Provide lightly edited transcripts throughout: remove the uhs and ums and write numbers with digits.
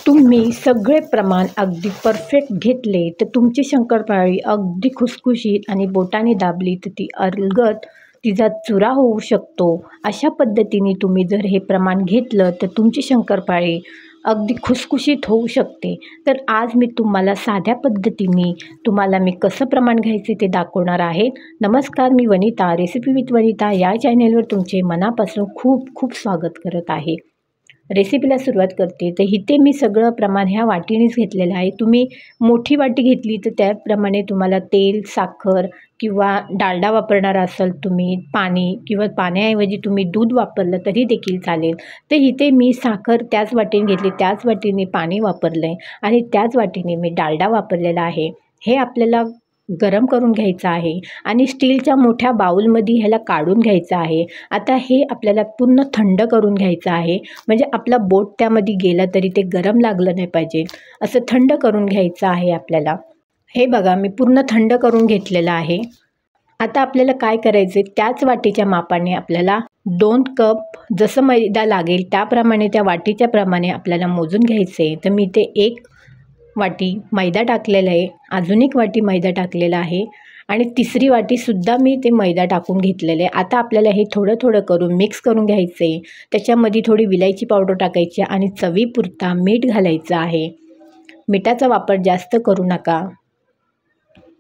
तुम्ही सगळे प्रमाण अगदी परफेक्ट घेतले तर तुमची शंकरपाळी अगदी खुसखुशीत आणि बोटाने दाबली तर ती अलगद तिचा चुरा होऊ शकतो। अशा पद्धतीने तुम्ही जर हे प्रमाण घेतलं तर तुमची शंकरपाळी अगदी खुसखुशीत होऊ शकते। तर आज मी तुम्हाला साध्या पद्धतीने मी कसं प्रमाण घ्यायचे ते दाखवणार आहे। नमस्कार, मी वनिता, रेसिपी विथ वनिता या चॅनेलवर तुमचे मनापासून खूप खूप स्वागत करत आहे। रेसिपीला सुरुवात करते तर इथे मी सगळं प्रमाण ह्या वाटीनेच घेतलेलं आहे। तुम्ही मोठी वाटी घेतली तर त्याप्रमाणे तुम्हाला तेल, साखर किंवा डालडा वापरणार असाल तुम्ही, पाणी किंवा पाण्याऐवजी तुम्ही दूध वापरलं तरी देखील चालेल। तर इथे मी साखर त्याच वाटीने घेतली, त्याच वाटीने पाणी वापरलं आहे आणि त्याच वाटीने मी डालडा वापरलेला आहे। हे आपल्याला गरम करून घ्यायचं आहे आणि स्टीलच्या मोठ्या बाउलमध्ये ह्याला काढून घ्यायचं आहे। आता हे आपल्याला पूर्ण थंड करून घ्यायचं आहे, म्हणजे आपला बोट त्यामध्ये गेला तरी ते गरम लागलं नाही पाहिजे, असं थंड करून घ्यायचं आहे आपल्याला। हे बघा, मी पूर्ण थंड करून घेतलेलं आहे। आता आपल्याला काय करायचे, त्याच वाटीच्या मापाने आपल्याला 2 कप जसं मैदा लागेल त्याप्रमाणे त्या वाटीच्या प्रमाणे आपल्याला मोजून घ्यायचे। तर मी ते 1 वाटी मैदा टाकलेला आहे, अजून 1 वाटी मैदा टाकलेला आहे आणि तिसरी वाटीसुद्धा मी ते मैदा टाकून घेतलेलं आहे। आता आपल्याला हे थोडं थोडं करून मिक्स करून घ्यायचं आहे। त्याच्यामध्ये थोडी विलायची पावडर टाकायची आणि चवीपुरता मीठ घालायचं आहे। मिठाचा वापर जास्त करू नका।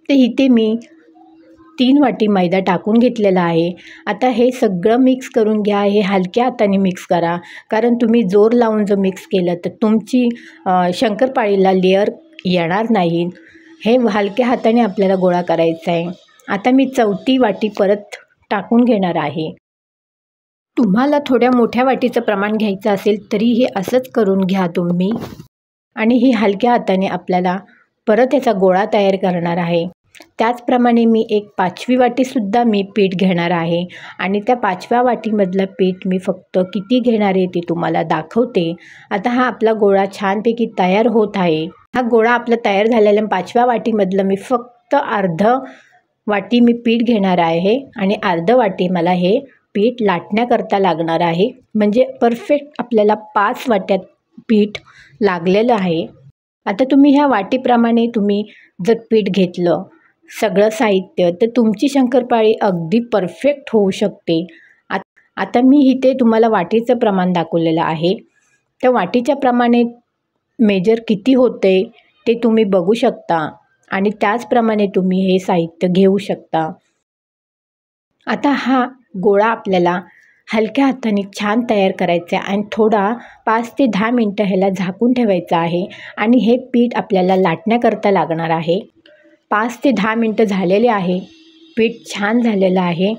तर इथे मी 3 वाटी मैदा टाकून घेतलेला आहे। आता हे सगळं मिक्स करून घ्या। हे हलक्या हाताने मिक्स करा, कारण तुम्ही जोर लावून जर मिक्स केलं तर तुमची शंकरपाळीला लेअर येणार नाही। हे हलक्या हाताने आपल्याला गोळा करायचा आहे। आता मी 4थी वाटी परत टाकून घेणार आहे। तुम्हाला थोड्या मोठ्या वाटीचं प्रमाण घ्यायचं असेल तरी हे असंच करून घ्या तुम्ही। आणि ही हलक्या हाताने आपल्याला परत याचा गोळा तयार करणार आहे। त्याचप्रमाणे मी एक 5वी वाटीसुद्धा मी पीठ घेणार आहे आणि त्या 5व्या वाटीमधलं पीठ मी फक्त किती घेणार आहे ते तुम्हाला दाखवते। आता हा आपला गोळा छानपैकी तयार होत आहे। हा गोळा आपला तयार झालेला 5व्या वाटीमधलं मी फक्त अर्ध वाटी मी पीठ घेणार आहे आणि अर्ध वाटी मला हे पीठ लाटण्याकरता लागणार आहे, म्हणजे परफेक्ट आपल्याला 5 वाट्यात पीठ लागलेलं आहे। आता तुम्ही ह्या वाटीप्रमाणे तुम्ही जर पीठ घेतलं सगळं साहित्य तर तुमची शंकरपाळी अगदी परफेक्ट होऊ शकते। आता मी इथे तुम्हाला वाटीचं प्रमाण दाखवलेलं आहे। त्या वाटीच्या प्रमाणे मेजर किती होते ते तुम्ही बघू शकता आणि त्याचप्रमाणे तुम्ही हे साहित्य घेऊ शकता। आता हा गोळा आपल्याला हलक्या हाताने छान तयार करायचा आहे आणि थोडा 5 ते 10 मिनटं ह्याला झाकून ठेवायचं आहे आणि हे पीठ आपल्याला लाटण्याकरता लागणार आहे। 5 ते 10 मिनटं झालेले आहे, पीठ छान झालेलं आहे।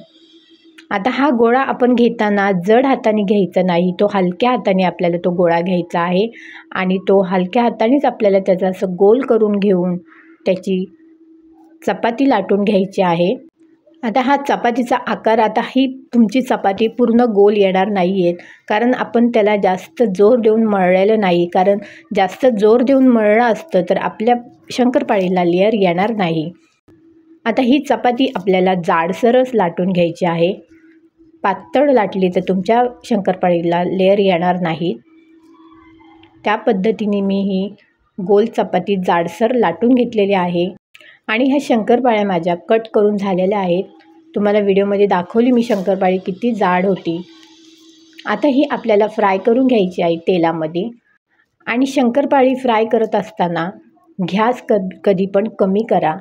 आता हा गोळा आपण घेताना जड हाताने घ्यायचा नाही, तो हलक्या हाताने आपल्याला तो गोळा घ्यायचा आहे आणि तो हलक्या हातानेच आपल्याला त्याचा असं गोल करून घेऊन त्याची चपाती लाटून घ्यायची आहे। आता हा चपातीचा आकार, आता ही तुमची चपाती पूर्ण गोल येणार नाही आहे, कारण आपण त्याला जास्त जोर देऊन मळलेलं नाही, कारण जास्त जोर देऊन मळलं असतं तर आपल्या शंकरपाळीला लेअर येणार नाही। आता ही चपाती आपल्याला जाडसरच लाटून घ्यायची आहे। पातळ लाटली तर तुमच्या शंकरपाळीला लेअर येणार नाही। त्या पद्धतीने मी ही गोल चपाती जाडसर लाटून घेतलेली आहे आणि ह्या शंकरपाळ्या माझ्या कट करून झालेल्या आहेत। तुम्हाला व्हिडिओमध्ये दाखवली मी शंकरपाळी किती जाड होती। आता ही आपल्याला फ्राय करून घ्यायची आहे तेलामध्ये आणि शंकरपाळी फ्राय करत असताना गॅस कधी पण कमी करा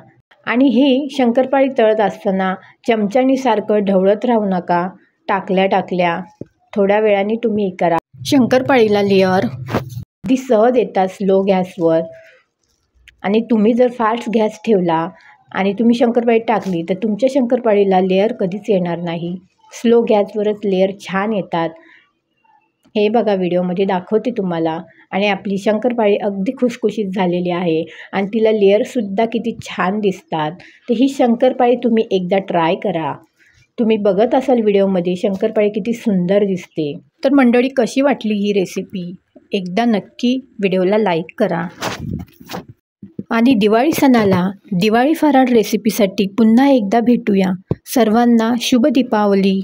आणि ही शंकरपाळी तळत असताना चमच्याने सारखं ढवळत राहू नका। टाकल्या थोड्या वेळाने तुम्ही करा। शंकरपाळीला लेअर अगदी सहज येतात स्लो गॅसवर, आणि तुम्ही जर फास्ट गॅस ठेवला आणि तुम्ही शंकरपाळी टाकली तर तुमच्या शंकरपाळीला लेअर कधीच येणार नाही। स्लो गॅसवरच लेअर छान येतात। हे बघा, व्हिडिओमध्ये दाखवते तुम्हाला। आणि आपली शंकरपाळी अगदी खुसखुशीत झालेली आहे आणि तिला लेअरसुद्धा किती छान दिसतात। तर ही शंकरपाळी तुम्ही एकदा ट्राय करा। तुम्ही बघत असाल व्हिडिओमध्ये शंकरपाळी किती सुंदर दिसते। तर मंडळी, कशी वाटली ही रेसिपी एकदा नक्की व्हिडिओला लाईक करा आणि दिवाळी सणाला दिवाळी फराळ रेसिपीसाठी पुन्हा एकदा भेटूया। सर्वांना शुभ दीपावली।